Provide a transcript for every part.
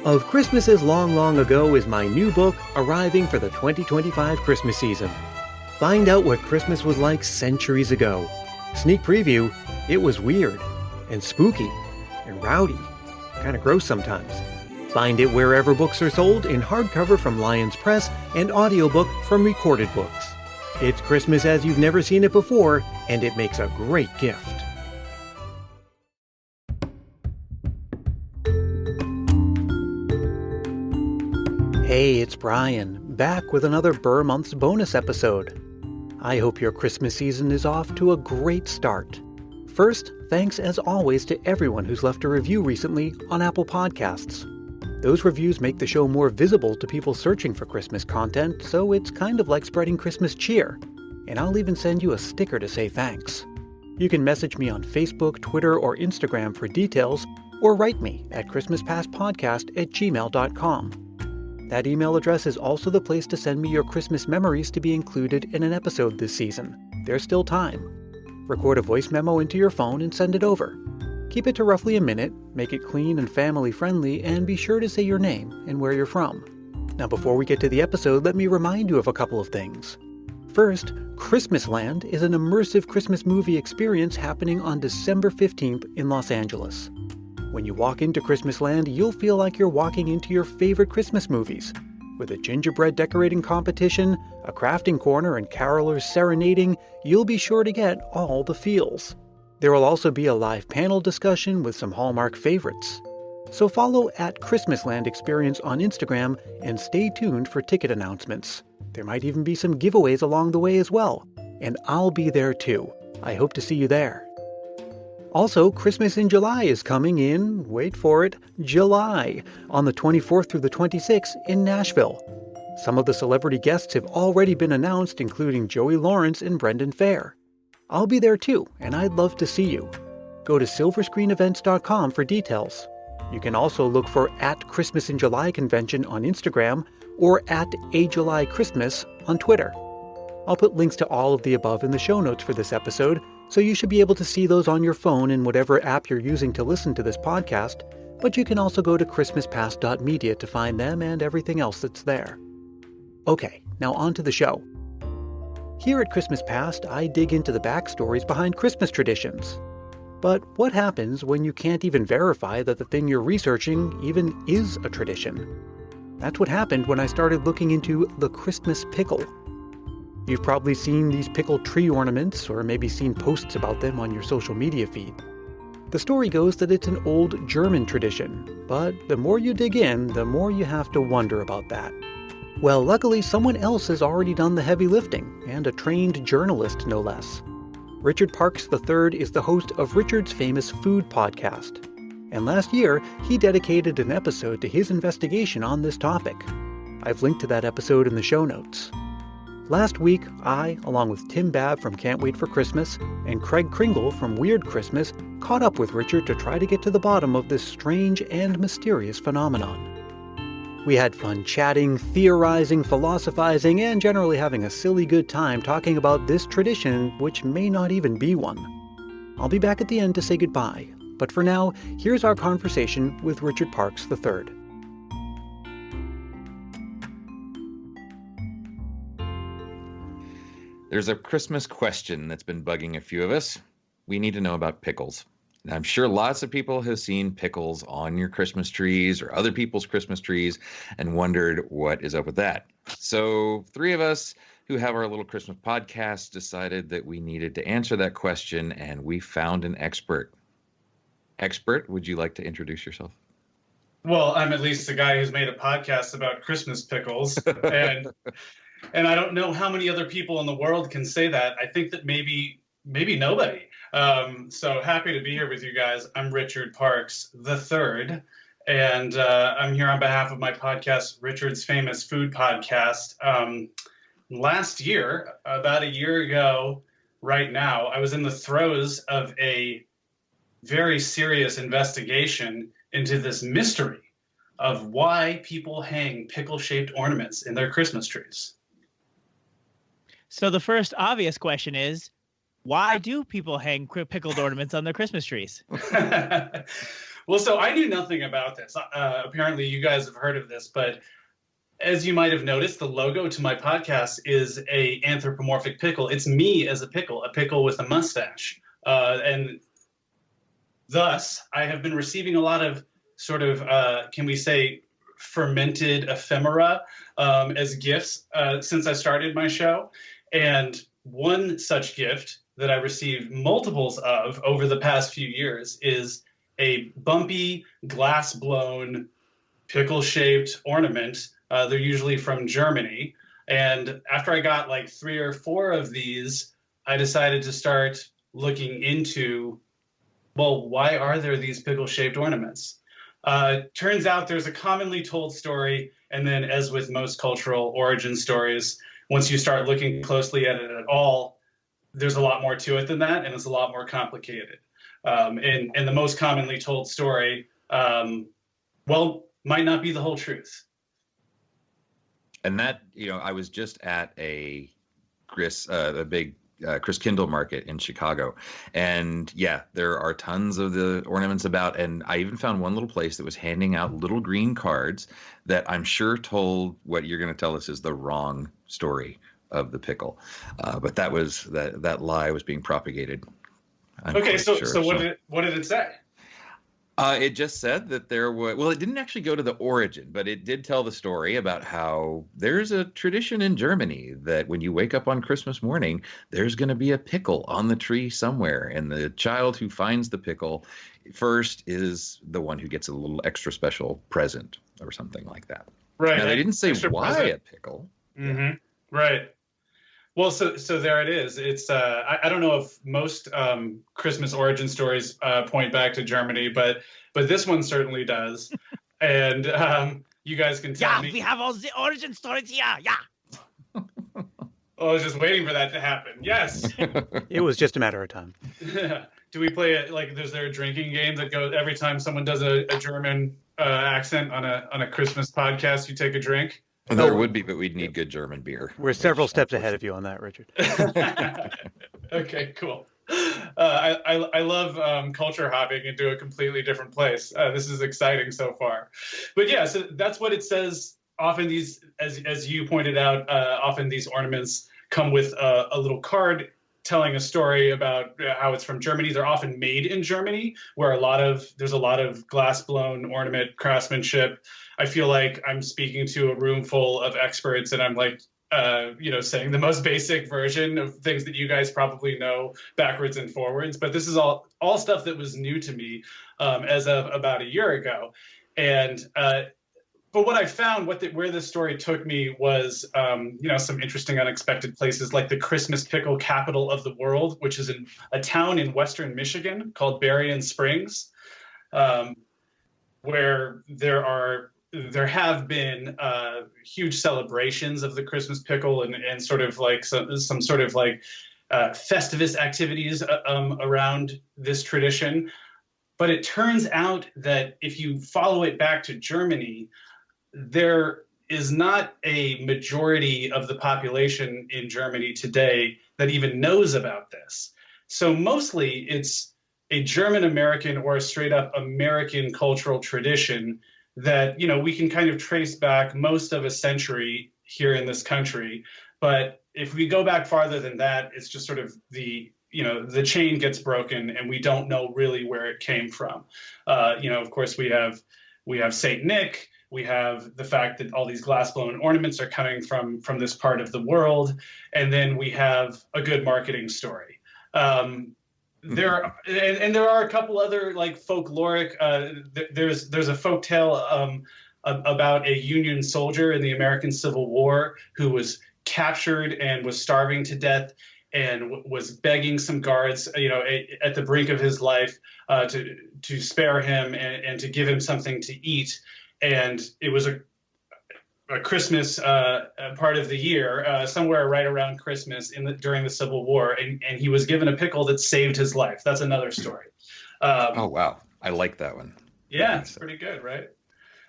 Of Christmases Long, Long Ago is my new book arriving for the 2025 Christmas season. Find out what Christmas was like centuries ago. Sneak preview, it was weird and spooky and rowdy, kind of gross sometimes. Find it wherever books are sold in hardcover from Lions Press and audiobook from Recorded Books. It's Christmas as you've never seen it before, and it makes a great gift. Hey, it's Brian, back with another Burr Month's bonus episode. I hope your Christmas season is off to a great start. First, thanks as always to everyone who's left a review recently on Apple Podcasts. Those reviews make the show more visible to people searching for Christmas content, so it's kind of like spreading Christmas cheer. And I'll even send you a sticker to say thanks. You can message me on Facebook, Twitter, or Instagram for details, or write me at christmaspastpodcast@gmail.com. That email address is also the place to send me your Christmas memories to be included in an episode this season. There's still time. Record a voice memo into your phone and send it over. Keep it to roughly a minute, make it clean and family-friendly, and be sure to say your name and where you're from. Now before we get to the episode, let me remind you of a couple of things. First, Christmasland is an immersive Christmas movie experience happening on December 15th in Los Angeles. When you walk into Christmasland, you'll feel like you're walking into your favorite Christmas movies. With a gingerbread decorating competition, a crafting corner, and carolers serenading, you'll be sure to get all the feels. There will also be a live panel discussion with some Hallmark favorites. So follow at Christmasland Experience on Instagram and stay tuned for ticket announcements. There might even be some giveaways along the way as well. And I'll be there too. I hope to see you there. Also, Christmas in July is coming in, wait for it, July, on the 24th through the 26th in Nashville. Some of the celebrity guests have already been announced, including Joey Lawrence and Brendan Fair. I'll be there too, and I'd love to see you. Go to silverscreenevents.com for details. You can also look for at Christmas in July Convention on Instagram or at A July Christmas on Twitter. I'll put links to all of the above in the show notes for this episode, so you should be able to see those on your phone in whatever app you're using to listen to this podcast, but you can also go to christmaspast.media to find them and everything else that's there. Okay, now on to the show. Here at Christmas Past, I dig into the backstories behind Christmas traditions. But what happens when you can't even verify that the thing you're researching even is a tradition? That's what happened when I started looking into the Christmas pickle. You've probably seen these pickle tree ornaments, or maybe seen posts about them on your social media feed. The story goes that it's an old German tradition, but the more you dig in, the more you have to wonder about that. Well, luckily someone else has already done the heavy lifting, and a trained journalist no less. Richard Parks III is the host of Richard's famous food podcast. And last year, he dedicated an episode to his investigation on this topic. I've linked to that episode in the show notes. Last week, I, along with Tim Babb from Can't Wait for Christmas and Craig Kringle from Weird Christmas, caught up with Richard to try to get to the bottom of this strange and mysterious phenomenon. We had fun chatting, theorizing, philosophizing, and generally having a silly good time talking about this tradition, which may not even be one. I'll be back at the end to say goodbye, but for now, here's our conversation with Richard Parks III. There's a Christmas question that's been bugging a few of us. We need to know about pickles. And I'm sure lots of people have seen pickles on your Christmas trees or other people's Christmas trees and wondered what is up with that. So 3 of us who have our little Christmas podcast decided that we needed to answer that question, and we found an expert. Expert, would you like to introduce yourself? Well, I'm at least the guy who's made a podcast about Christmas pickles, and I don't know how many other people in the world can say that. I think that maybe nobody. So happy to be here with you guys. I'm Richard Parks III, and I'm here on behalf of my podcast, Richard's Famous Food Podcast. Last year, about a year ago right now, I was in the throes of a very serious investigation into this mystery of why people hang pickle-shaped ornaments in their Christmas trees. So the first obvious question is, why do people hang pickled ornaments on their Christmas trees? Well, so I knew nothing about this. Apparently, you guys have heard of this, but as you might have noticed, the logo to my podcast is a anthropomorphic pickle. It's me as a pickle with a mustache. And thus, I have been receiving a lot of sort of, can we say, fermented ephemera as gifts since I started my show. And one such gift that I received multiples of over the past few years is a bumpy, glass-blown, pickle-shaped ornament. They're usually from Germany. And after I got like 3 or 4 of these, I decided to start looking into, well, why are there these pickle-shaped ornaments? Turns out there's a commonly told story, and then as with most cultural origin stories, once you start looking closely at it at all, there's a lot more to it than that, and it's a lot more complicated. And the most commonly told story, well, might not be the whole truth. And that, I was just at a big Chris Kindle market in Chicago. And yeah, there are tons of the ornaments about. And I even found one little place that was handing out little green cards that I'm sure told what you're going to tell us is the wrong story of the pickle. But that lie was being propagated. Okay, so what did it say? It just said that there was, well, it didn't actually go to the origin, but it did tell the story about how there's a tradition in Germany that when you wake up on Christmas morning, there's going to be a pickle on the tree somewhere. And the child who finds the pickle first is the one who gets a little extra special present or something like that. Right. Now, they didn't say why present. A pickle. Mm-hmm. Right. Well, so there it is. It's I don't know if most Christmas origin stories point back to Germany, but this one certainly does. And you guys can tell me. Yeah, we have all the origin stories here. Yeah. I was just waiting for that to happen. Yes. It was just a matter of time. Do we play it like? Is there a drinking game that goes every time someone does a German accent on a Christmas podcast? You take a drink. There would be, but we'd need good German beer. We're several steps ahead of you on that, Richard. Okay, cool. I love culture hopping into a completely different place. This is exciting so far. But yeah, so that's what it says. Often these, as you pointed out, often these ornaments come with a little card telling a story about how it's from Germany. They're often made in Germany, where there's a lot of glass-blown ornament craftsmanship. I feel like I'm speaking to a room full of experts, and I'm like, saying the most basic version of things that you guys probably know backwards and forwards. But this is all stuff that was new to me as of about a year ago. And but what I found, where this story took me was, some interesting, unexpected places like the Christmas pickle capital of the world, which is in a town in western Michigan called Berrien Springs, where there have been huge celebrations of the Christmas pickle and sort of like some sort of like Festivus activities around this tradition. But it turns out that if you follow it back to Germany, there is not a majority of the population in Germany today that even knows about this. So mostly it's a German American or a straight up American cultural tradition that, we can kind of trace back most of a century here in this country. But if we go back farther than that, it's just sort of the chain gets broken and we don't know really where it came from. Of course, we have Saint Nick. We have the fact that all these glass-blown ornaments are coming from this part of the world. And then we have a good marketing story. There are a couple other like folkloric. There's a folk tale about a Union soldier in the American Civil War who was captured and was starving to death and was begging some guards, at the brink of his life, to spare him and to give him something to eat. And it was a Christmas part of the year, somewhere right around Christmas during the Civil War, and he was given a pickle that saved his life. That's another story. Oh wow, I like that one. Yeah, it's pretty good, right?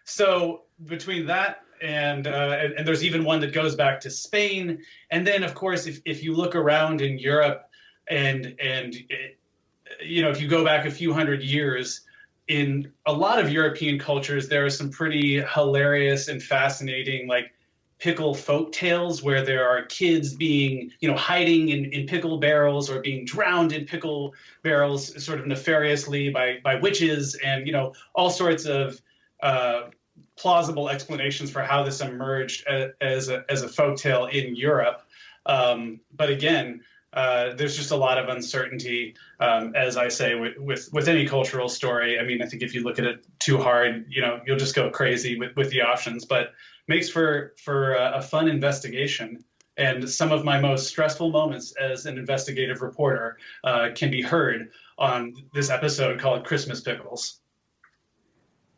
So between that and there's even one that goes back to Spain, and then of course if you look around in Europe and if you go back a few hundred years, in a lot of European cultures, there are some pretty hilarious and fascinating like pickle folk tales where there are kids being, hiding in pickle barrels or being drowned in pickle barrels sort of nefariously by witches and, all sorts of plausible explanations for how this emerged as a folk tale in Europe. But again, there's just a lot of uncertainty, as I say, with any cultural story. I mean, I think if you look at it too hard, you'll just go crazy with the options, but makes for a fun investigation. And some of my most stressful moments as an investigative reporter can be heard on this episode called Christmas Pickles.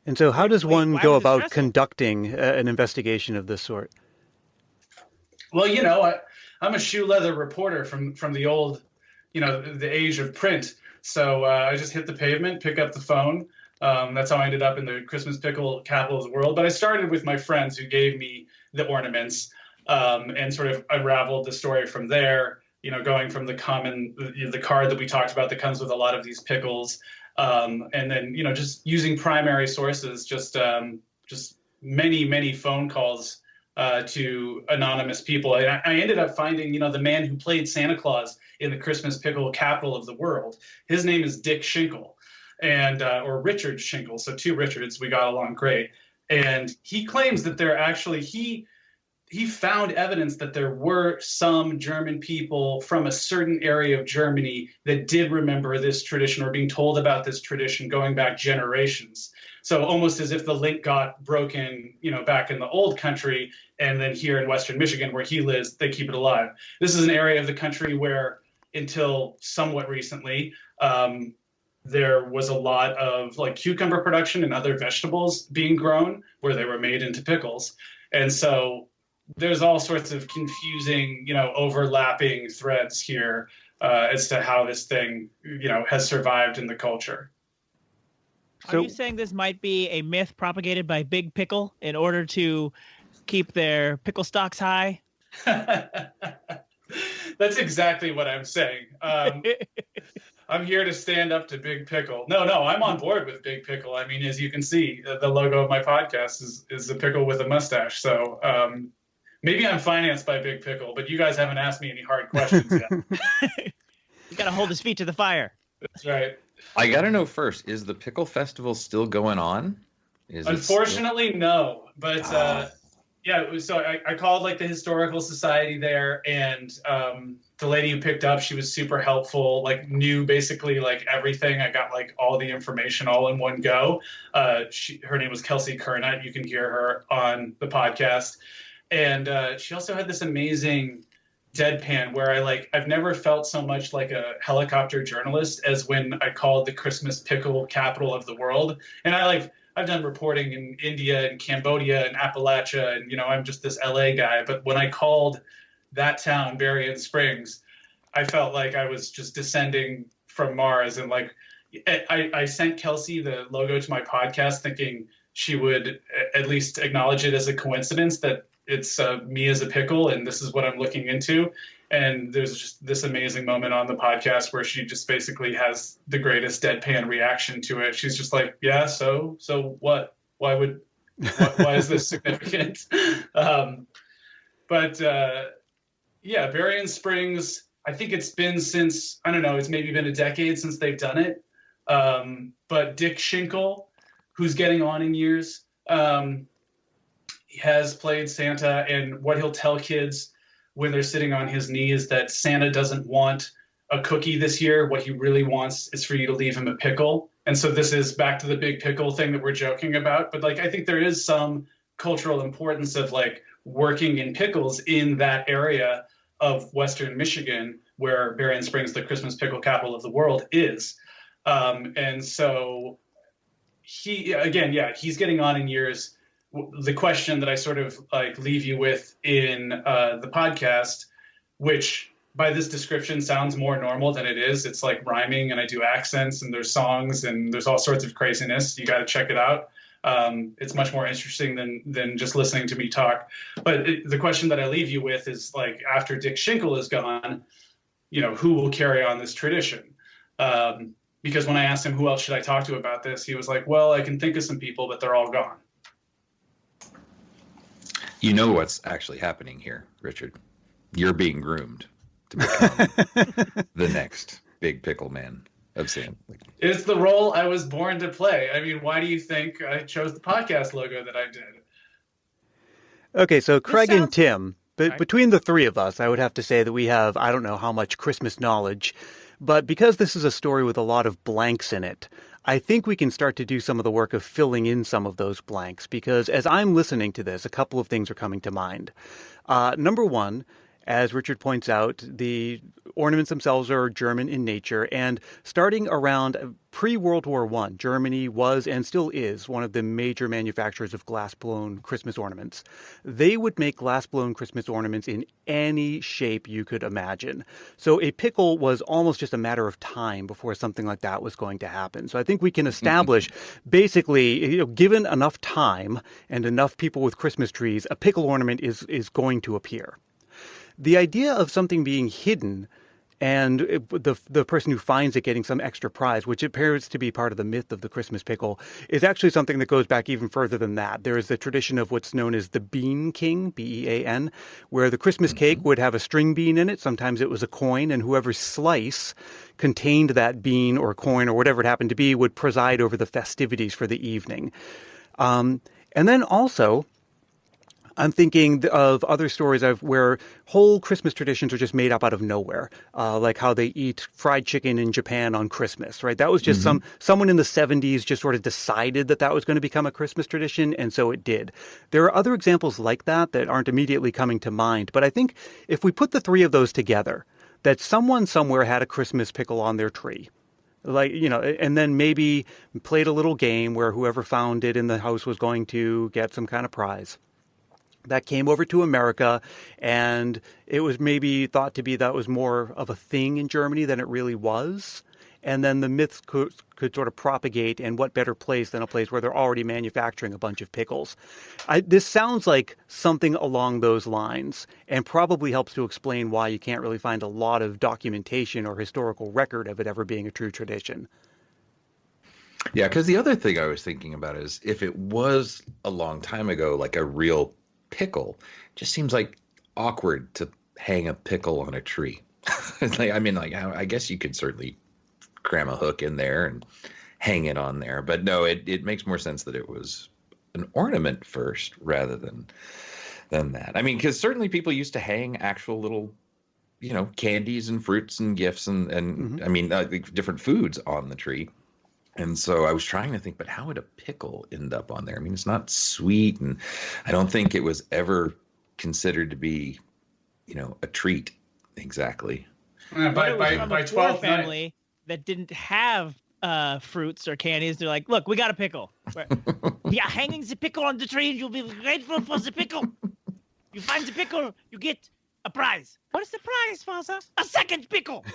And so how does one why go was it about stressful? conducting an investigation of this sort? Well, I'm a shoe leather reporter from the old, the age of print. So I just hit the pavement, pick up the phone. That's how I ended up in the Christmas pickle capital of the world. But I started with my friends who gave me the ornaments and sort of unraveled the story from there, going from the card that we talked about that comes with a lot of these pickles. And then, just using primary sources, just many, many phone calls to anonymous people. And I ended up finding, the man who played Santa Claus in the Christmas pickle capital of the world. His name is Dick Schinkle, and or Richard Schinkle. So two Richards, we got along great. And he claims that there actually, he found evidence that there were some German people from a certain area of Germany that did remember this tradition or being told about this tradition going back generations. So almost as if the link got broken, back in the old country, and then here in Western Michigan, where he lives, they keep it alive. This is an area of the country where, until somewhat recently, there was a lot of like cucumber production and other vegetables being grown where they were made into pickles. And so there's all sorts of confusing, overlapping threads here as to how this thing, has survived in the culture. Are you saying this might be a myth propagated by Big Pickle in order to keep their pickle stocks high? That's exactly what I'm saying. I'm here to stand up to Big Pickle. No, I'm on board with Big Pickle. I mean, as you can see, the logo of my podcast is a pickle with a mustache. So maybe I'm financed by Big Pickle, but you guys haven't asked me any hard questions yet. You got to hold his feet to the fire. That's right. I got to know first, is the Pickle Festival still going on? Unfortunately, no. But so I called like the historical society there, and the lady who picked up, she was super helpful, like knew basically like everything. I got like all the information all in one go. Her name was Kelsey Kernut. You can hear her on the podcast. And she also had this amazing deadpan where I've never felt so much like a helicopter journalist as when I called the Christmas pickle capital of the world. And I've done reporting in India and Cambodia and Appalachia, and I'm just this LA guy. But when I called that town, Berrien Springs, I felt like I was just descending from Mars. And I sent Kelsey the logo to my podcast thinking she would at least acknowledge it as a coincidence that it's me as a pickle, and this is what I'm looking into. And there's just this amazing moment on the podcast where she just basically has the greatest deadpan reaction to it. She's just like, yeah, so what? Why is this significant? But Berrien Springs, I think it's been since, I don't know, it's maybe been a decade since they've done it. But Dick Schinkle, who's getting on in years, has played Santa, and what he'll tell kids when they're sitting on his knee is that Santa doesn't want a cookie this year. What he really wants is for you to leave him a pickle. And so this is back to the Big Pickle thing that we're joking about. But I think there is some cultural importance of working in pickles in that area of Western Michigan where Berrien Springs, the Christmas pickle capital of the world, is. And so he's getting on in years. The question that I sort of leave you with in the podcast, which by this description sounds more normal than it is. It's like rhyming, and I do accents, and there's songs, and there's all sorts of craziness. You got to check it out. It's much more interesting than just listening to me talk. But the question that I leave you with is after Dick Schinkle is gone, who will carry on this tradition? because when I asked him who else should I talk to about this, he was like, well, I can think of some people, but they're all gone. You know what's actually happening here, Richard. You're being groomed to become the next big pickle man of San. It's the role I was born to play. I mean, why do you think I chose the podcast logo that I did? Okay, so Craig and Tim, between the three of us, I would have to say that we have, I don't know how much Christmas knowledge, but because this is a story with a lot of blanks in it, I think we can start to do some of the work of filling in some of those blanks, because as I'm listening to this, a couple of things are coming to mind. Number one, as Richard points out, the ornaments themselves are German in nature, and starting around pre-World War I, Germany was and still is one of the major manufacturers of glass-blown Christmas ornaments. They would make glass-blown Christmas ornaments in any shape you could imagine. So a pickle was almost just a matter of time before something like that was going to happen. So I think we can establish, basically, given enough time and enough people with Christmas trees, a pickle ornament is going to appear. The idea of something being hidden and the person who finds it getting some extra prize, which appears to be part of the myth of the Christmas pickle, is actually something that goes back even further than that. There is the tradition of what's known as the Bean King, B-E-A-N, where the Christmas cake would have a string bean in it. Sometimes it was a coin, and whoever's slice contained that bean or coin or whatever it happened to be would preside over the festivities for the evening. And then also, I'm thinking of other stories where whole Christmas traditions are just made up out of nowhere, like how they eat fried chicken in Japan on Christmas, right? That was just someone in the 70s just sort of decided that was going to become a Christmas tradition, and so it did. There are other examples like that aren't immediately coming to mind, but I think if we put the three of those together, that someone somewhere had a Christmas pickle on their tree, and then maybe played a little game where whoever found it in the house was going to get some kind of prize. That came over to America, and it was maybe thought to be that was more of a thing in Germany than it really was. And then the myths could sort of propagate, and what better place than a place where they're already manufacturing a bunch of pickles. This sounds like something along those lines, and probably helps to explain why you can't really find a lot of documentation or historical record of it ever being a true tradition. Yeah, because the other thing I was thinking about is if it was a long time ago, like a real pickle, just seems like awkward to hang a pickle on a tree. I guess you could certainly cram a hook in there and hang it on there, but no, it makes more sense that it was an ornament first rather than that. I mean, because certainly people used to hang actual little, candies and fruits and gifts and different foods on the tree. And so I was trying to think, but how would a pickle end up on there? I mean, it's not sweet, and I don't think it was ever considered to be, a treat exactly. By 12th family that didn't have fruits or candies, they're like, look, we got a pickle. Yeah, hanging the pickle on the tree, and you'll be grateful for the pickle. You find the pickle, you get a prize. What is the prize, Father? A second pickle.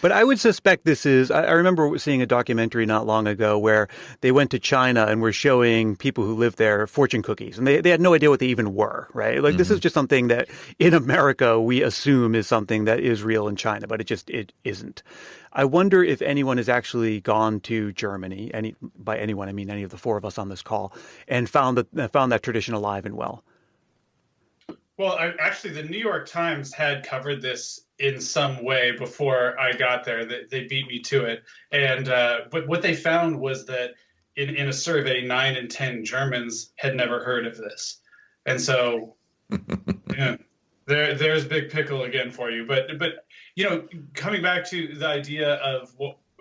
But I would suspect this is, I remember seeing a documentary not long ago where they went to China and were showing people who lived there fortune cookies. And they had no idea what they even were, right? Like, this is just something that in America we assume is something that is real in China, but it isn't. I wonder if anyone has actually gone to Germany, by anyone I mean any of the four of us on this call, and found that tradition alive and well. Well, actually, the New York Times had covered this in some way before I got there. They beat me to it. And but what they found was that in a survey, 9 in 10 Germans had never heard of this. And so, there's Big Pickle again for you. But coming back to the idea of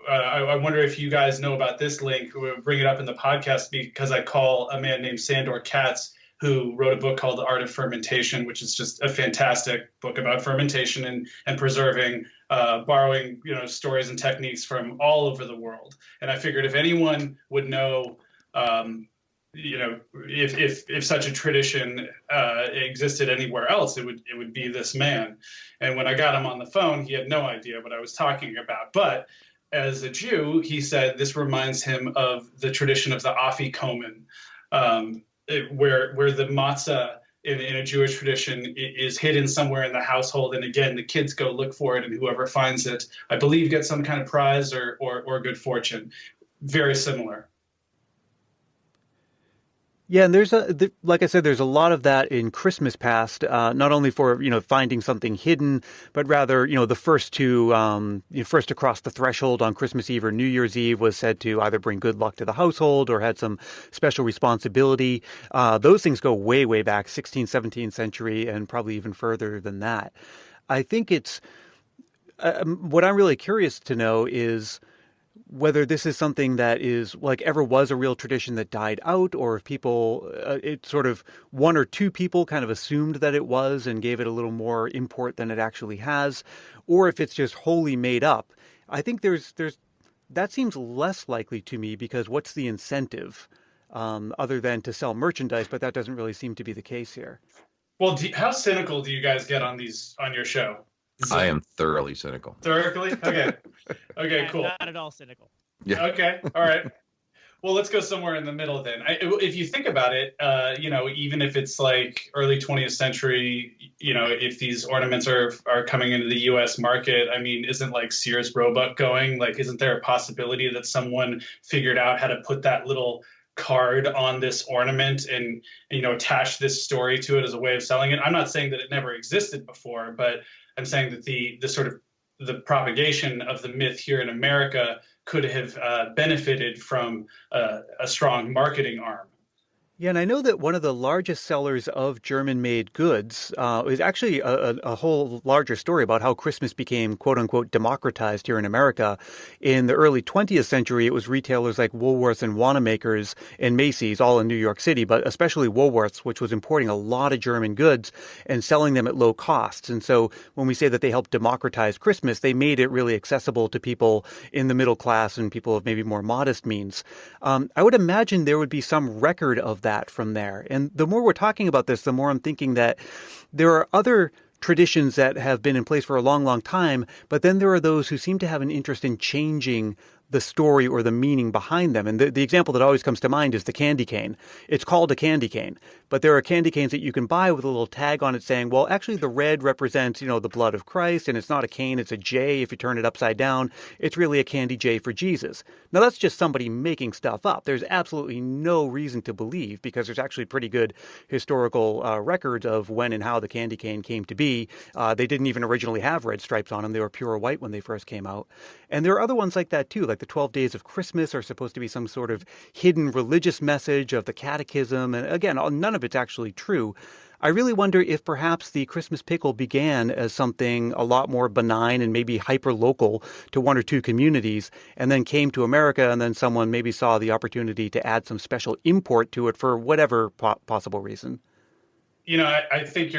I wonder if you guys know about this link. We'll bring it up in the podcast because I call a man named Sandor Katz, who wrote a book called The Art of Fermentation, which is just a fantastic book about fermentation and preserving, borrowing, stories and techniques from all over the world. And I figured if anyone would know, if such a tradition existed anywhere else, it would be this man. And when I got him on the phone, he had no idea what I was talking about. But as a Jew, he said this reminds him of the tradition of the Afikomen, where the matzah in a Jewish tradition is hidden somewhere in the household. And again, the kids go look for it, and whoever finds it, I believe, gets some kind of prize or good fortune. Very similar. Yeah, and like I said, there's a lot of that in Christmas Past, not only for, finding something hidden, but rather, the first to, first across the threshold on Christmas Eve or New Year's Eve was said to either bring good luck to the household or had some special responsibility. Those things go way, way back, 16th, 17th century, and probably even further than that. I think it's, what I'm really curious to know is whether this is something that is like ever was a real tradition that died out, or if people, it sort of one or two people kind of assumed that it was and gave it a little more import than it actually has, or if it's just wholly made up. I think there's that seems less likely to me, because what's the incentive other than to sell merchandise? But that doesn't really seem to be the case here. Well, how cynical do you guys get on your show? I am thoroughly cynical. Thoroughly? Okay. Okay, cool. Not at all cynical. Yeah. Okay. All right. Well, let's go somewhere in the middle then. If you think about it, even if it's like early 20th century, if these ornaments are coming into the U.S. market, I mean, isn't like Sears Roebuck going? Like, isn't there a possibility that someone figured out how to put that little card on this ornament and attach this story to it as a way of selling it? I'm not saying that it never existed before, but I'm saying that the sort of the propagation of the myth here in America could have benefited from a strong marketing arm. Yeah, and I know that one of the largest sellers of German-made goods is actually a whole larger story about how Christmas became, quote-unquote, democratized here in America. In the early 20th century, it was retailers like Woolworths and Wanamaker's and Macy's, all in New York City, but especially Woolworths, which was importing a lot of German goods and selling them at low costs. And so when we say that they helped democratize Christmas, they made it really accessible to people in the middle class and people of maybe more modest means. I would imagine there would be some record of that from there. And the more we're talking about this, the more I'm thinking that there are other traditions that have been in place for a long, long time, but then there are those who seem to have an interest in changing the story or the meaning behind them. And the example that always comes to mind is the candy cane. It's called a candy cane, but there are candy canes that you can buy with a little tag on it saying, well, actually the red represents, the blood of Christ, and it's not a cane, it's a J. If you turn it upside down, it's really a candy J for Jesus. Now that's just somebody making stuff up. There's absolutely no reason to believe, because there's actually pretty good historical records of when and how the candy cane came to be. They didn't even originally have red stripes on them. They were pure white when they first came out. And there are other ones like that too, like the 12 Days of Christmas are supposed to be some sort of hidden religious message of the catechism. And again, none of it's actually true. I really wonder if perhaps the Christmas pickle began as something a lot more benign and maybe hyper-local to one or two communities, and then came to America, and then someone maybe saw the opportunity to add some special import to it for whatever possible reason. I think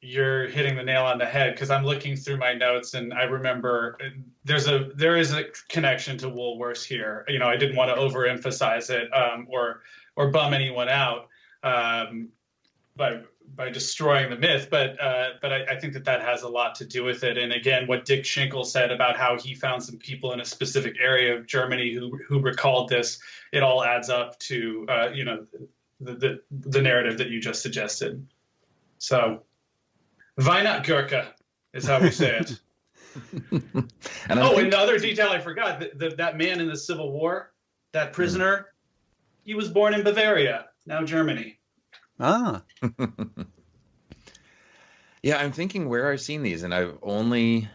you're hitting the nail on the head, because I'm looking through my notes and I remember there is a connection to Woolworths here. I didn't want to overemphasize it or bum anyone out by destroying the myth, but I think that has a lot to do with it. And again, what Dick Schinkel said about how he found some people in a specific area of Germany who recalled this, it all adds up to the narrative that you just suggested. So Weihnachtsgurke is how we say it. And the other detail I forgot, that man in the Civil War, that prisoner, he was born in Bavaria, now Germany. Ah. Yeah, I'm thinking where I've seen these, and I've only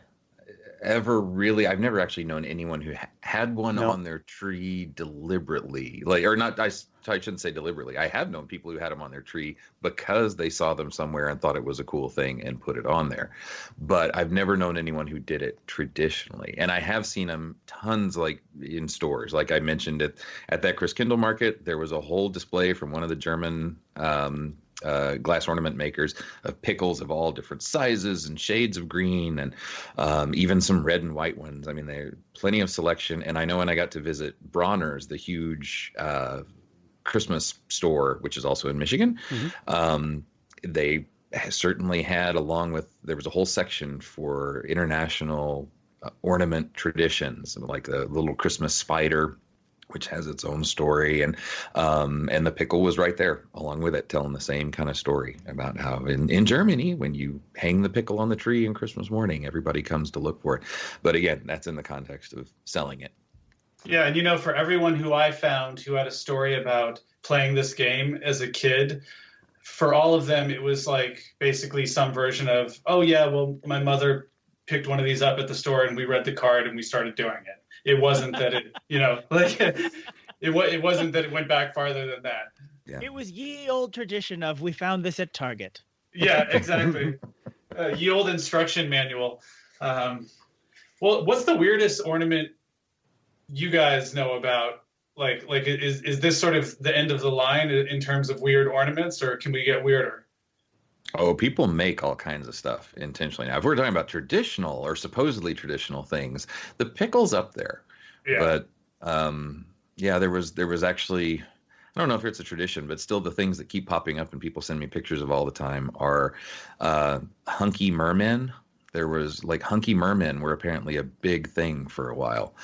I've never actually known anyone who had one on their tree deliberately. I shouldn't say deliberately. I have known people who had them on their tree because they saw them somewhere and thought it was a cool thing and put it on there. But I've never known anyone who did it traditionally. And I have seen them tons, like in stores. Like I mentioned at that Christkindl market, there was a whole display from one of the German glass ornament makers of pickles of all different sizes and shades of green, and even some red and white ones. I mean, there's plenty of selection. And I know when I got to visit Bronner's, the huge Christmas store, which is also in Michigan, they certainly had, there was a whole section for international ornament traditions, like the little Christmas spider which has its own story, and the pickle was right there along with it, telling the same kind of story about how in Germany, when you hang the pickle on the tree on Christmas morning, everybody comes to look for it. But again, that's in the context of selling it. Yeah, and for everyone who I found who had a story about playing this game as a kid, for all of them, it was like basically some version of, oh yeah, well, my mother picked one of these up at the store and we read the card and we started doing it. It wasn't that it, it wasn't that it went back farther than that. Yeah. It was ye old tradition of we found this at Target. Yeah, exactly. Ye old instruction manual. Well, what's the weirdest ornament you guys know about? Like is this sort of the end of the line in terms of weird ornaments, or can we get weirder? Oh, people make all kinds of stuff intentionally. Now, if we're talking about traditional or supposedly traditional things, the pickle's up there. Yeah. But there was actually, I don't know if it's a tradition, but still the things that keep popping up and people send me pictures of all the time are hunky mermen. There was hunky mermen were apparently a big thing for a while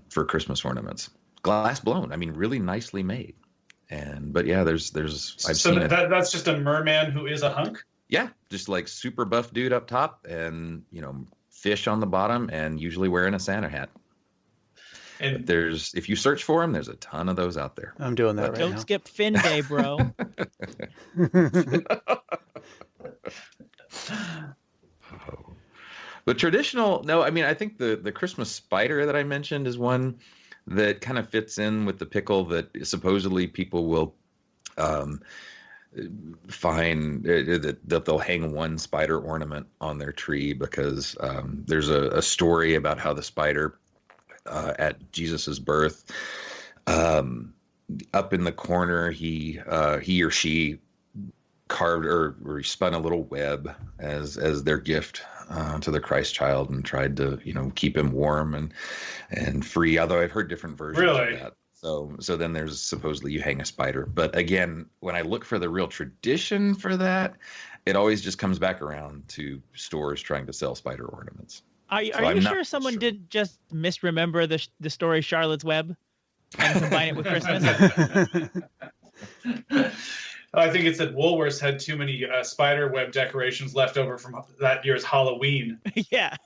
for Christmas ornaments. Glass blown. I mean, really nicely made. But yeah, there's I've seen it. That's just a merman who is a hunk? Yeah, just super buff dude up top and, fish on the bottom and usually wearing a Santa hat. And but if you search for them, there's a ton of those out there. I'm doing that right now. Don't skip Fin Day, bro. But traditional, no, I mean, I think the Christmas spider that I mentioned is one that kind of fits in with the pickle that supposedly people will find that they'll hang one spider ornament on their tree because there's a story about how the spider at Jesus's birth, up in the corner, he or she carved or he spun a little web as their gift to the Christ child and tried to keep him warm and free. Although I've heard different versions of that. So then there's supposedly you hang a spider. But again, when I look for the real tradition for that, it always just comes back around to stores trying to sell spider ornaments. Are you sure someone did just misremember the story Charlotte's Web and combine it with Christmas? I think it's that Woolworths had too many spider web decorations left over from that year's Halloween. Yeah.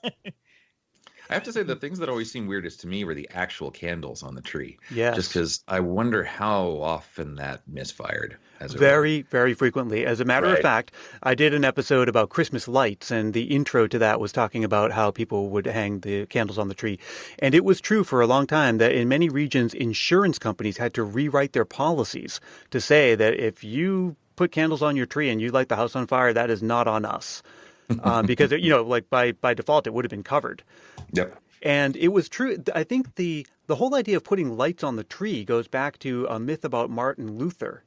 I have to say the things that always seem weirdest to me were the actual candles on the tree. Yeah. Just because I wonder how often that misfired. Very, very frequently. As a matter of fact, I did an episode about Christmas lights, and the intro to that was talking about how people would hang the candles on the tree. And it was true for a long time that in many regions, insurance companies had to rewrite their policies to say that if you put candles on your tree and you light the house on fire, that is not on us. Because, by default, it would have been covered. Yep. And it was true. I think the whole idea of putting lights on the tree goes back to a myth about Martin Luther.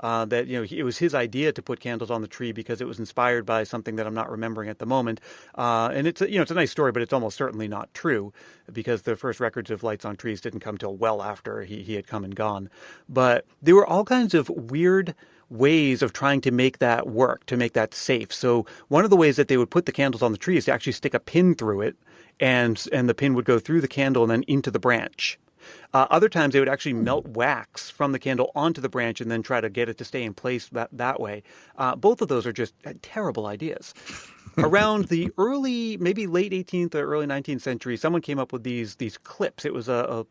That it was his idea to put candles on the tree because it was inspired by something that I'm not remembering at the moment. And it's a nice story, but it's almost certainly not true because the first records of lights on trees didn't come till well after he had come and gone. But there were all kinds of weird ways of trying to make that work, to make that safe. So one of the ways that they would put the candles on the tree is to actually stick a pin through it, and the pin would go through the candle and then into the branch. Other times they would actually melt wax from the candle onto the branch and then try to get it to stay in place that way. Both of those are just terrible ideas. Around the maybe late 18th or early 19th century, someone came up with these clips. It was a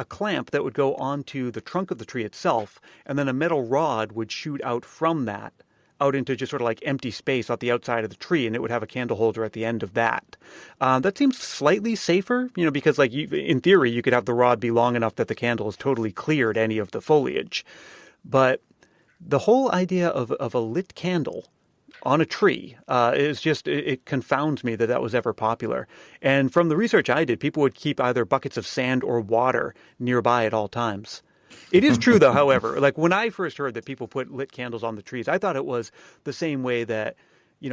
clamp that would go onto the trunk of the tree itself, and then a metal rod would shoot out from that, out into just sort of like empty space at the outside of the tree, and it would have a candle holder at the end of that. That seems slightly safer, because in theory, you could have the rod be long enough that the candle is totally cleared any of the foliage. But the whole idea of a lit candle on a tree is just, it confounds me that was ever popular. And from the research I did, people would keep either buckets of sand or water nearby at all times. It is true, though, however, when I first heard that people put lit candles on the trees, I thought it was the same way that,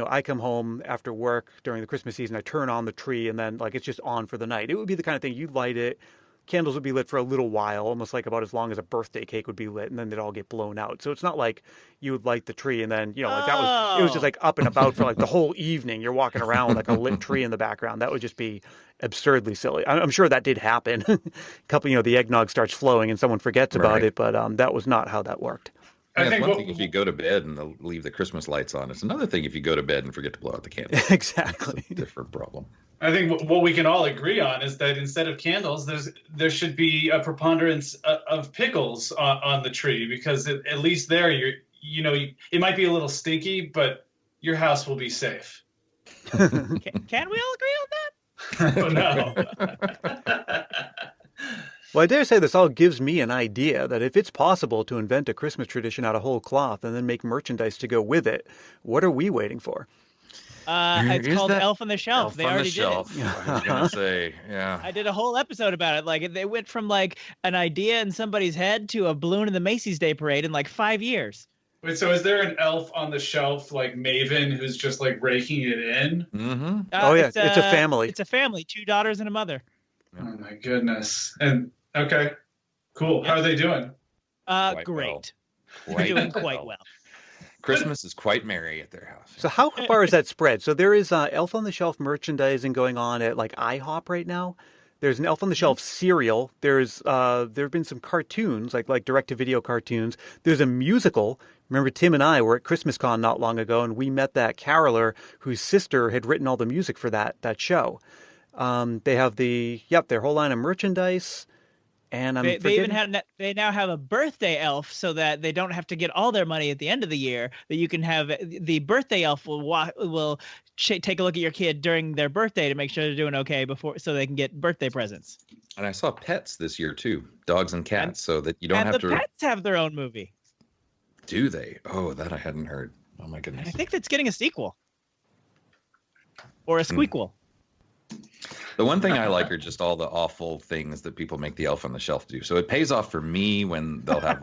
I come home after work during the Christmas season, I turn on the tree and then it's just on for the night. It would be the kind of thing you'd light it, candles would be lit for a little while, almost like about as long as a birthday cake would be lit, and then they'd all get blown out. So it's not like you would light the tree and then, like it was just like up and about for like the whole evening. You're walking around with like a lit tree in the background. That would just be absurdly silly. I'm sure that did happen. The eggnog starts flowing and someone forgets about it, but that was not how that worked. I think one thing if you go to bed and leave the Christmas lights on. It's another thing if you go to bed and forget to blow out the candles. Exactly. It's a different problem. I think what we can all agree on is that instead of candles, there should be a preponderance of pickles on the tree, because at least there it might be a little stinky, but your house will be safe. Can we all agree on that? Oh, no. Well, I dare say this all gives me an idea that if it's possible to invent a Christmas tradition out of whole cloth and then make merchandise to go with it, what are we waiting for? It's called Elf on the Shelf. They already did it. I was going to say, yeah. I did a whole episode about it. Like, they went from like an idea in somebody's head to a balloon in the Macy's Day Parade in like 5 years. Wait, so is there an elf on the shelf like Maven who's just like raking it in? Mm-hmm. It's a family. It's a family, 2 daughters and a mother. Oh my goodness. And okay, cool. How are they doing? Great. Well. They're doing quite well. Christmas is quite merry at their house. So how far is that spread? So there is Elf on the Shelf merchandising going on at like IHOP right now. There's an Elf on the Shelf cereal. There have been some cartoons, like direct-to-video cartoons. There's a musical. Remember, Tim and I were at ChristmasCon not long ago, and we met that caroler whose sister had written all the music for that show. They have their whole line of merchandise. And they now have a birthday elf, so that they don't have to get all their money at the end of the year. That you can have the birthday elf will take a look at your kid during their birthday to make sure they're doing okay so they can get birthday presents. And I saw pets this year too, dogs and cats, so that you don't have to. And the pets have their own movie. Do they? Oh, that I hadn't heard. Oh my goodness! I think that's getting a sequel or a squeakquel. The one thing I like are just all the awful things that people make the Elf on the Shelf do. So it pays off for me when they'll have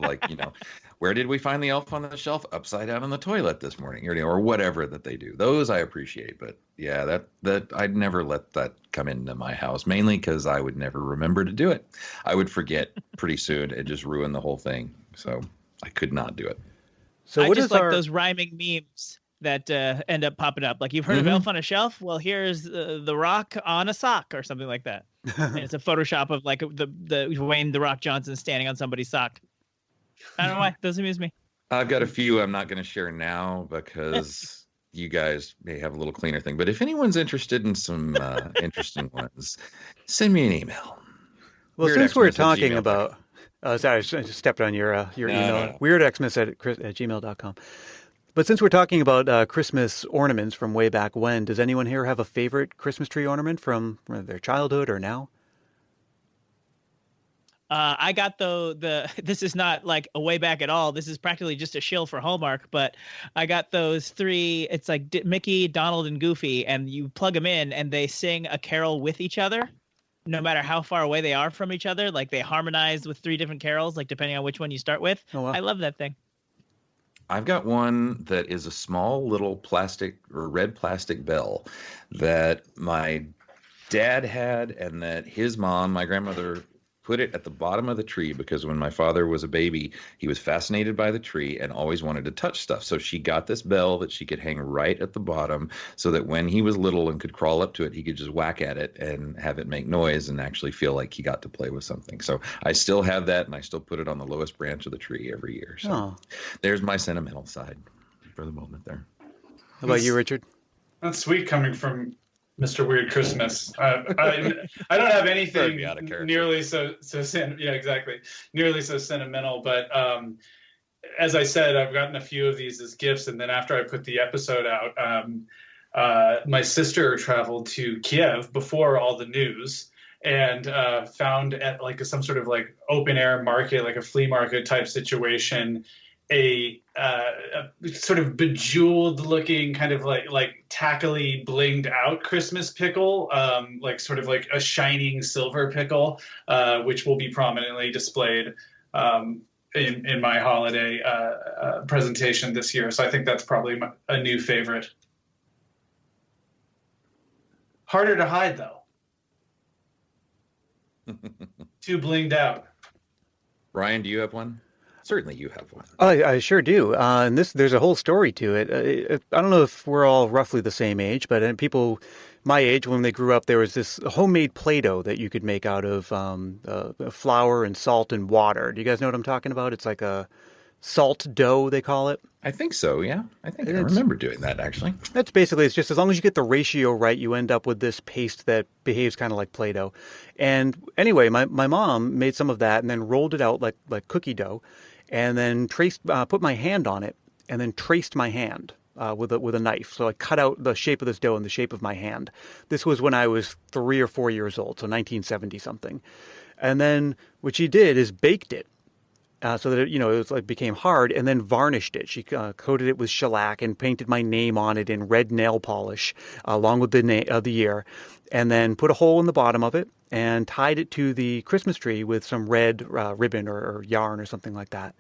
where did we find the Elf on the Shelf? Upside down in the toilet this morning, or whatever that they do. Those I appreciate, but yeah, that I'd never let that come into my house, mainly because I would never remember to do it. I would forget pretty soon and just ruin the whole thing. So I could not do it. So I just like those rhyming memes that end up popping up. Like, you've heard of Elf on a Shelf? Well, here's the Rock on a sock or something like that. And it's a Photoshop of like the Wayne the Rock Johnson standing on somebody's sock. I don't know why. Those amuse me. I've got a few I'm not going to share now because you guys may have a little cleaner thing. But if anyone's interested in some interesting ones, send me an email. Well, since we're talking about... sorry, I just stepped on your email. No. weirdxmas@gmail.com. But since we're talking about Christmas ornaments from way back when, does anyone here have a favorite Christmas tree ornament from their childhood or now? I got this is not like a way back at all. This is practically just a shill for Hallmark, but I got those 3. It's like Mickey, Donald, and Goofy, and you plug them in and they sing a carol with each other, no matter how far away they are from each other. Like, they harmonize with 3 different carols, like depending on which one you start with. Oh, wow. I love that thing. I've got one that is a small little plastic or red plastic bell that my dad had, and that his mom, my grandmother, put it at the bottom of the tree because when my father was a baby, he was fascinated by the tree and always wanted to touch stuff. So she got this bell that she could hang right at the bottom so that when he was little and could crawl up to it, he could just whack at it and have it make noise and actually feel like he got to play with something. So I still have that, and I still put it on the lowest branch of the tree every year. So There's my sentimental side for the moment there. How about you, Richard? That's sweet coming from Mr. Weird Christmas. I don't have anything nearly so nearly so sentimental. But as I said, I've gotten a few of these as gifts, and then after I put the episode out, my sister traveled to Kiev before all the news, and found at like some sort of like open air market, like a flea market type situation, a sort of bejeweled looking kind of like tackily blinged out Christmas pickle, like sort of like a shining silver pickle, which will be prominently displayed in my holiday presentation this year. So I think that's probably a new favorite. Harder to hide though. too blinged out. Ryan, do you have one? Certainly you have one. I sure do. And there's a whole story to it. I don't know if we're all roughly the same age, but people my age, when they grew up, there was this homemade Play-Doh that you could make out of flour and salt and water. Do you guys know what I'm talking about? It's like a salt dough, they call it. I think so, yeah. I remember doing that, actually. That's basically, it's just as long as you get the ratio right, you end up with this paste that behaves kind of like Play-Doh. And anyway, my mom made some of that and then rolled it out like cookie dough, and then put my hand on it, and then traced my hand with a knife. So I cut out the shape of this dough in the shape of my hand. This was when I was 3 or 4 years old, so 1970 something. And then what she did is baked it. So that it became hard, and then varnished it. She coated it with shellac and painted my name on it in red nail polish, along with the year, and then put a hole in the bottom of it and tied it to the Christmas tree with some red ribbon or yarn or something like that.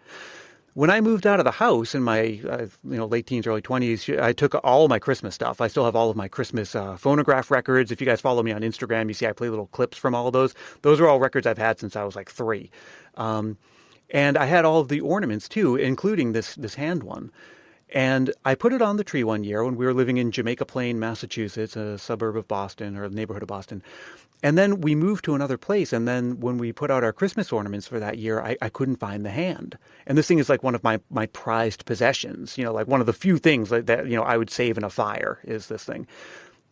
When I moved out of the house in my late teens, early 20s, I took all of my Christmas stuff. I still have all of my Christmas phonograph records. If you guys follow me on Instagram, you see I play little clips from all of those. Those are all records I've had since I was like 3. And I had all of the ornaments too, including this hand one. And I put it on the tree one year when we were living in Jamaica Plain, Massachusetts, a suburb of Boston, or a neighborhood of Boston. And then we moved to another place. And then when we put out our Christmas ornaments for that year, I couldn't find the hand. And this thing is like one of my prized possessions, like one of the few things that I would save in a fire is this thing.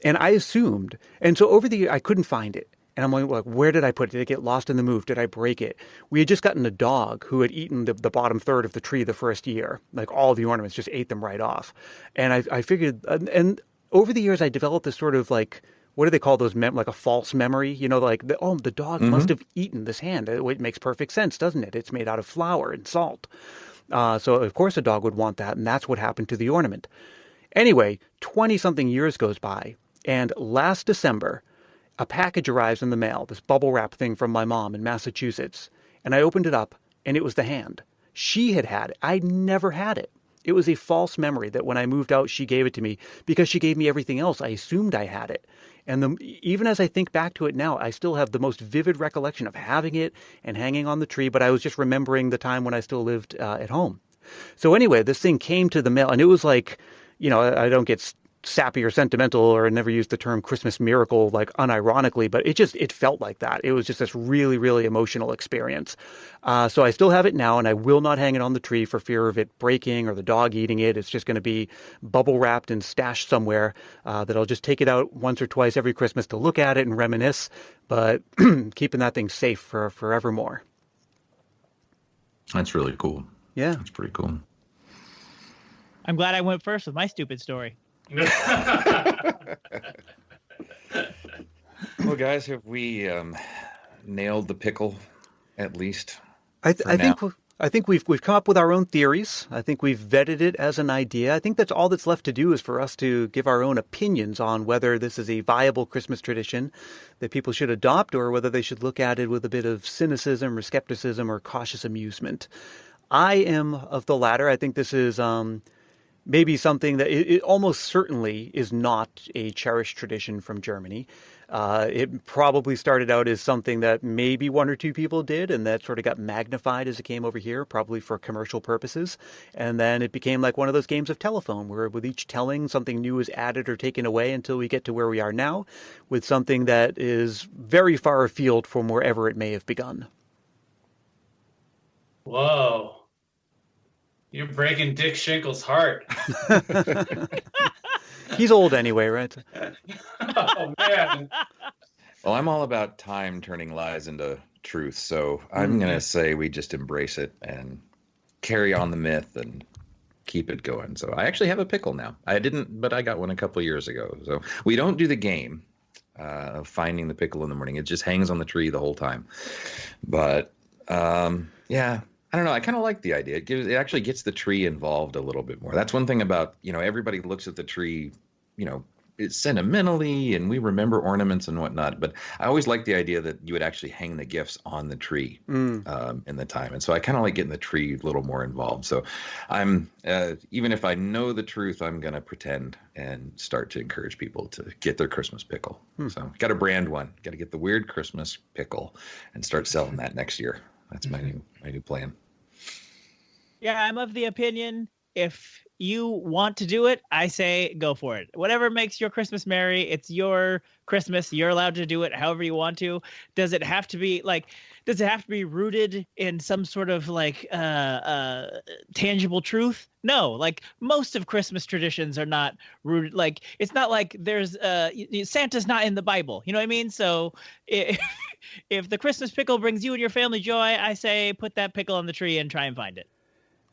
And I assumed, and so over the year, I couldn't find it. And I'm like, where did I put it? Did it get lost in the move? Did I break it? We had just gotten a dog who had eaten the bottom third of the tree the first year. Like all the ornaments, just ate them right off. And I figured, and over the years, I developed this sort of like, what do they call those? Like a false memory, the dog must have eaten this hand. It makes perfect sense, doesn't it? It's made out of flour and salt. So of course a dog would want that. And that's what happened to the ornament. Anyway, 20 something years goes by. And last December, a package arrives in the mail, this bubble wrap thing from my mom in Massachusetts. And I opened it up, and it was the hand. She had it. I never had it. It was a false memory that when I moved out, she gave it to me because she gave me everything else. I assumed I had it. And even as I think back to it now, I still have the most vivid recollection of having it and hanging on the tree, but I was just remembering the time when I still lived at home. So anyway, this thing came to the mail, and it was like, I don't get sappy or sentimental, or never used the term Christmas miracle like unironically, but it felt like that. It was just this really, really emotional experience. So I still have it now, and I will not hang it on the tree for fear of it breaking or the dog eating it. It's just going to be bubble wrapped and stashed somewhere that I'll just take it out once or twice every Christmas to look at it and reminisce, but keeping that thing safe for forevermore. That's really cool. Yeah. That's pretty cool. I'm glad I went first with my stupid story. Well, guys, have we nailed the pickle at least? I think we've come up with our own theories. I think we've vetted it as an idea. I think that's all that's left to do is for us to give our own opinions on whether this is a viable Christmas tradition that people should adopt, or whether they should look at it with a bit of cynicism or skepticism or cautious amusement. I am of the latter. I think this is maybe something that it almost certainly is not a cherished tradition from Germany. It probably started out as something that maybe 1 or 2 people did, and that sort of got magnified as it came over here, probably for commercial purposes. And then it became like one of those games of telephone, where with each telling, something new is added or taken away until we get to where we are now, with something that is very far afield from wherever it may have begun. Whoa. You're breaking Dick Schenkel's heart. He's old anyway, right? Oh, man. Well, I'm all about time turning lies into truth, so I'm going to say we just embrace it and carry on the myth and keep it going. So I actually have a pickle now. I didn't, but I got one a couple of years ago. So we don't do the game of finding the pickle in the morning. It just hangs on the tree the whole time. But yeah. I don't know. I kind of like the idea. It actually gets the tree involved a little bit more. That's one thing about, everybody looks at the tree, it's sentimentally, and we remember ornaments and whatnot. But I always like the idea that you would actually hang the gifts on the tree in the time. And so I kind of like getting the tree a little more involved. So I'm, even if I know the truth, I'm going to pretend and start to encourage people to get their Christmas pickle. So got to brand one, got to get the weird Christmas pickle and start selling that next year. That's my new plan. Yeah, I'm of the opinion, if you want to do it, I say go for it. Whatever makes your Christmas merry, it's your Christmas. You're allowed to do it however you want to. Does it have to be rooted in some sort of like tangible truth? No, like most of Christmas traditions are not rooted. Like it's not like there's Santa's not in the Bible. You know what I mean? So if the Christmas pickle brings you and your family joy, I say put that pickle on the tree and try and find it.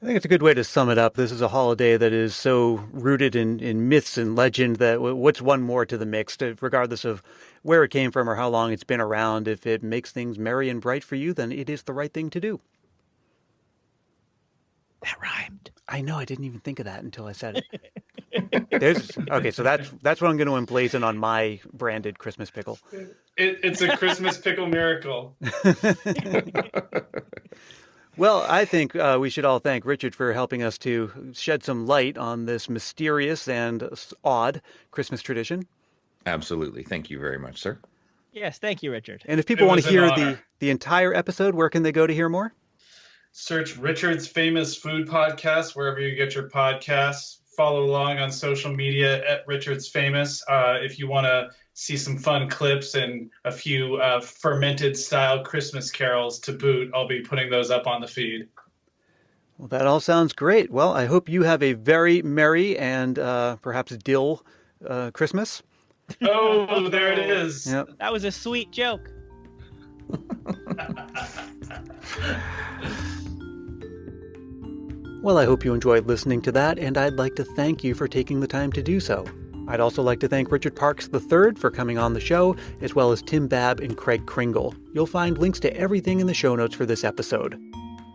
I think it's a good way to sum it up. This is a holiday that is so rooted in myths and legend that what's one more to the mix, regardless of where it came from or how long it's been around. If it makes things merry and bright for you, then it is the right thing to do. That rhymed. I know. I didn't even think of that until I said it. Okay, so that's what I'm going to emblazon on my branded Christmas pickle. It's a Christmas pickle miracle. Well, I think we should all thank Richard for helping us to shed some light on this mysterious and odd Christmas tradition. Absolutely. Thank you very much, sir. Yes, thank you, Richard. And if people want to hear the entire episode, where can they go to hear more? Search Richard's Famous Food Podcast wherever you get your podcasts. Follow along on social media at Richard's Famous. If you want to see some fun clips and a few fermented style Christmas carols to boot, I'll be putting those up on the feed. Well, that all sounds great. Well, I hope you have a very merry and perhaps dill Christmas. Oh, there it is. Yep. That was a sweet joke. Well, I hope you enjoyed listening to that, and I'd like to thank you for taking the time to do so. I'd also like to thank Richard Parks III for coming on the show, as well as Tim Babb and Craig Kringle. You'll find links to everything in the show notes for this episode.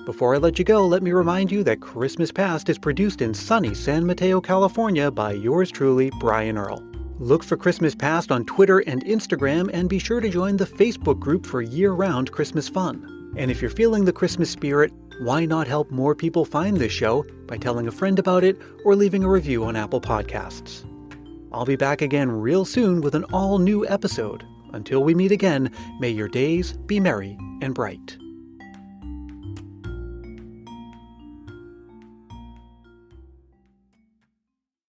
Before I let you go, let me remind you that Christmas Past is produced in sunny San Mateo, California by yours truly, Brian Earl. Look for Christmas Past on Twitter and Instagram, and be sure to join the Facebook group for year-round Christmas fun. And if you're feeling the Christmas spirit, why not help more people find this show by telling a friend about it or leaving a review on Apple Podcasts. I'll be back again real soon with an all-new episode. Until we meet again, may your days be merry and bright.